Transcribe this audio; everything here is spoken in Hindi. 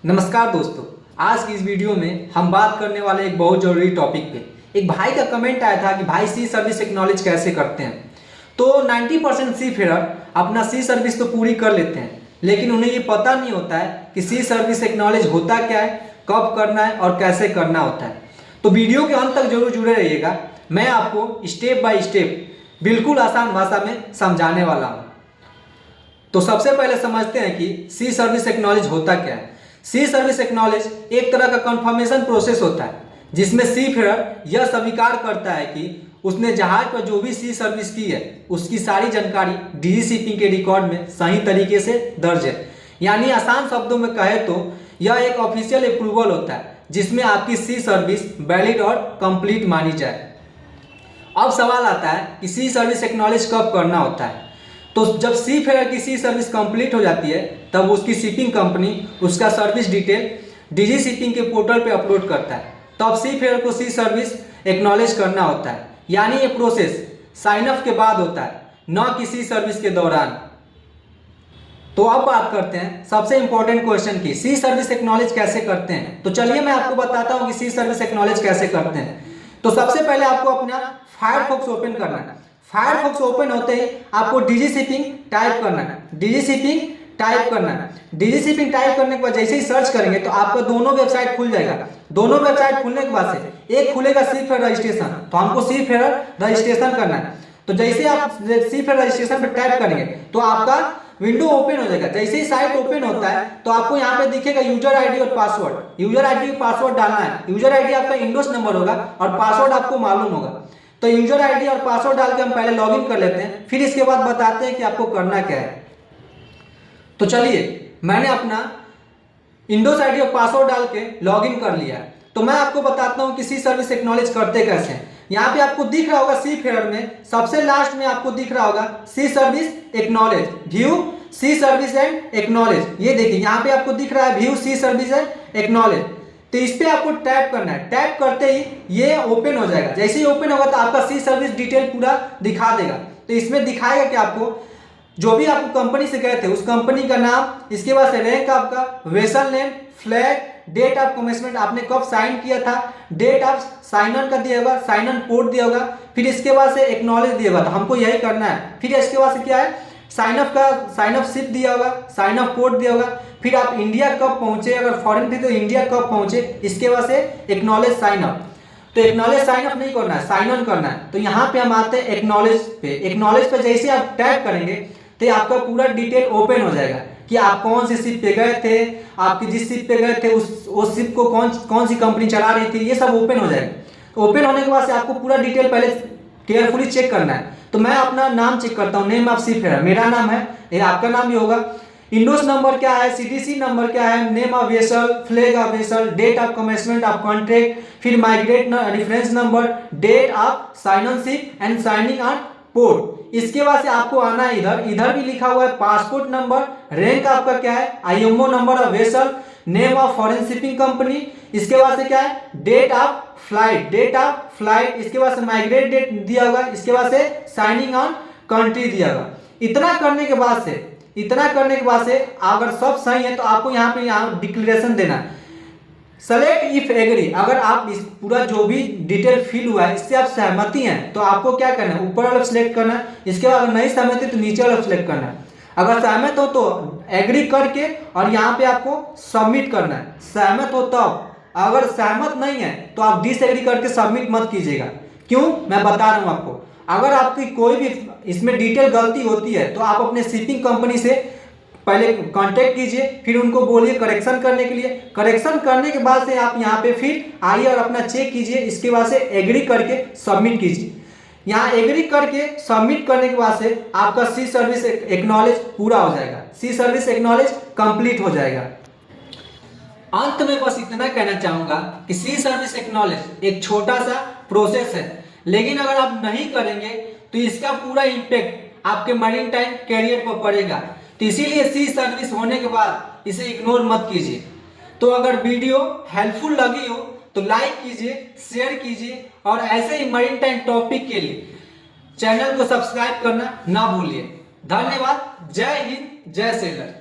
नमस्कार दोस्तों, आज की इस वीडियो में हम बात करने वाले एक बहुत जरूरी टॉपिक पे। एक भाई का कमेंट आया था कि भाई सी सर्विस एक्नॉलेज कैसे करते हैं। तो 90% सी फेरर अपना सी सर्विस तो पूरी कर लेते हैं, लेकिन उन्हें ये पता नहीं होता है कि सी सर्विस एक्नॉलेज होता क्या है, कब करना है और कैसे करना होता है। तो वीडियो के अंत तक जरूर जुड़े रहिएगा। मैं आपको स्टेप बाय स्टेप बिल्कुल आसान भाषा में समझाने वाला हूँ। तो सबसे पहले समझते हैं कि सी सर्विस एक्नॉलेज होता क्या है। सी सर्विस एक्नॉलेज एक तरह का कंफर्मेशन प्रोसेस होता है, जिसमें सी फेरर यह स्वीकार करता है कि उसने जहाज पर जो भी सी सर्विस की है उसकी सारी जानकारी डीजी शिपिंग के रिकॉर्ड में सही तरीके से दर्ज है। यानी आसान शब्दों में कहे तो यह एक ऑफिशियल अप्रूवल होता है जिसमें आपकी सी सर्विस वैलिड और कंप्लीट मानी जाए। अब सवाल आता है कि सी सर्विस एक्नॉलेज कब करना होता है। तो जब सी फेरर की सी सर्विस कंप्लीट हो जाती है तब उसकी शिपिंग कंपनी उसका सर्विस डिटेल डीजी शिपिंग के पोर्टल पे अपलोड करता है। तब सी फेरर को सी सर्विस एक्नॉलेज करना होता है। यानी ये प्रोसेस साइन अप के बाद होता है, न कि सी सर्विस के दौरान। तो अब बात करते हैं सबसे इंपॉर्टेंट क्वेश्चन की, सी सर्विस एक्नॉलेज कैसे करते हैं। तो चलिए मैं आपको बताता हूँ कि सी सर्विस एक्नॉलेज कैसे करते हैं। तो सबसे पहले आपको अपना फायरफॉक्स ओपन करना है। फायरफॉक्स ओपन होते ही आपको डीजी शिपिंग टाइप करना है। डीजी शिपिंग टाइप करना है। डीजी शिपिंग टाइप करने के बाद जैसे ही सर्च करेंगे तो आपका दोनों वेबसाइट खुल जाएगा। दोनों वेबसाइट खुलने के बाद से एक खुलेगा सी फेरर रजिस्ट्रेशन, तो हमको सी फेरर रजिस्ट्रेशन करना है। तो जैसे आप सी फेरर रजिस्ट्रेशन पर टाइप करेंगे तो आपका विंडो ओपन हो जाएगा। जैसे ही साइट ओपन होता है तो आपको यहाँ पे दिखेगा यूजर आईडी और पासवर्ड। यूजर आईडी और पासवर्ड डालना है। यूजर आईडी आपका इंडोस नंबर होगा और पासवर्ड आपको मालूम होगा। तो यूजर आईडी और पासवर्ड डाल के हम पहले लॉगिन कर लेते हैं, फिर इसके बाद बताते हैं कि आपको करना क्या है। तो चलिए, मैंने अपना इंडोस आईडी और पासवर्ड डाल के लॉगिन कर लिया। तो मैं आपको बताता हूँ कि सी सर्विस एक्नॉलेज करते कैसे हैं। यहाँ पे आपको दिख रहा होगा सी फेरर में सबसे लास्ट में आपको दिख रहा होगा sea service acknowledge, view sea service and acknowledge. ये देखिए यहाँ पे आपको दिख रहा है view sea service and acknowledge. तो इस पे आपको टैप करना है। टैप करते ही ये ओपन हो जाएगा। जैसे ही ओपन होगा तो आपका सी सर्विस डिटेल पूरा दिखा देगा। तो इसमें दिखाएगा कि आपको जो भी आप कंपनी से गए थे उस कंपनी का नाम, इसके बाद से रैंक आपका, vessel name, flag, date of commencement आपने कब साइन किया था, डेट ऑफ साइन ऑन का दिया होगा, साइन ऑन पोर्ट दिया होगा, फिर इसके बाद से एक्नॉलेज दिया होगा। तो हमको यही करना है। फिर इसके बाद से क्या है, साइन अप का साइन अप शिप दिया होगा, साइन अप पोर्ट दिया होगा, फिर आप इंडिया कब पहुंचे, अगर फॉरेन थे तो इंडिया कब पहुंचे, इसके बाद से एक्नॉलेज साइन अप। तो एक्नॉलेज साइन अप नहीं करना है, साइन ऑन करना है। तो यहाँ पे हम आते हैं एक्नॉलेज पे। एक्नॉलेज पे जैसे आप टैप करेंगे तो आपका पूरा डिटेल ओपन हो जाएगा कि आप कौन सी शिप पे गए थे, आपकी जिस शिप पे गए थे उस शिप को कौन सी कंपनी चला रही थी, ये सब ओपन हो जाएगा। ओपन होने के बाद से आपको पूरा डिटेल पहले केयरफुली चेक करना है। तो मैं अपना नाम चेक करता हूँ, नेम ऑफ सी फेरर मेरा नाम है, ये आपका नाम भी होगा। इंडोस नंबर क्या है, सीटीसी नंबर क्या है, name of vessel, flag of vessel, date of commencement of contract, फिर migrate reference number, date of sign on ship and signing on port. इसके बाद से आपको आना है इधर भी लिखा हुआ है पासपोर्ट नंबर, रैंक आपका क्या है, IMO number of vessel, name of foreign shipping company, इसके बाद से क्या है, डेट ऑफ फ्लाइट, इसके बाद से माइग्रेट डेट दिया होगा, इसके बाद से साइनिंग ऑन कंट्री दिया होगा। इतना करने के बाद से अगर सब सही है तो आपको यहाँ डिक्लेरेशन देना है, सेलेक्ट इफ एग्री। अगर आप इस पूरा जो भी डिटेल फिल हुआ है इससे आप सहमति हैं तो आपको क्या करना है, ऊपर वाला सेलेक्ट करना है। इसके बाद अगर नहीं सहमति तो नीचे वाला सेलेक्ट करना है। अगर सहमत हो तो एग्री करके और यहाँ पे आपको सबमिट करना है। सहमत हो तब, अगर सहमत नहीं है तो आप डिसएग्री करके सबमिट मत कीजिएगा। क्यों, मैं बता रहा हूँ आपको। अगर आपकी कोई भी इसमें डिटेल गलती होती है तो आप अपने शिपिंग कंपनी से पहले कांटेक्ट कीजिए, फिर उनको बोलिए करेक्शन करने के लिए। करेक्शन करने के बाद से आप यहाँ पे फिर आइए और अपना चेक कीजिए। इसके बाद से एग्री करके सबमिट कीजिए। यहाँ एग्री करके सबमिट करने के बाद से आपका सी सर्विस एक्नॉलेज पूरा हो जाएगा, सी सर्विस एक्नॉलेज कंप्लीट हो जाएगा। अंत में बस इतना कहना चाहूंगा कि सी सर्विस एक्नॉलेज एक छोटा सा प्रोसेस है, लेकिन अगर आप नहीं करेंगे तो इसका पूरा इम्पैक्ट आपके मरीन टाइम कैरियर पर पड़ेगा। तो इसीलिए सी सर्विस होने के बाद इसे इग्नोर मत कीजिए। तो अगर वीडियो हेल्पफुल लगी हो तो लाइक कीजिए, शेयर कीजिए और ऐसे ही मरीन टाइम टॉपिक के लिए चैनल को सब्सक्राइब करना ना भूलिए। धन्यवाद। जय हिंद, जय सेलर।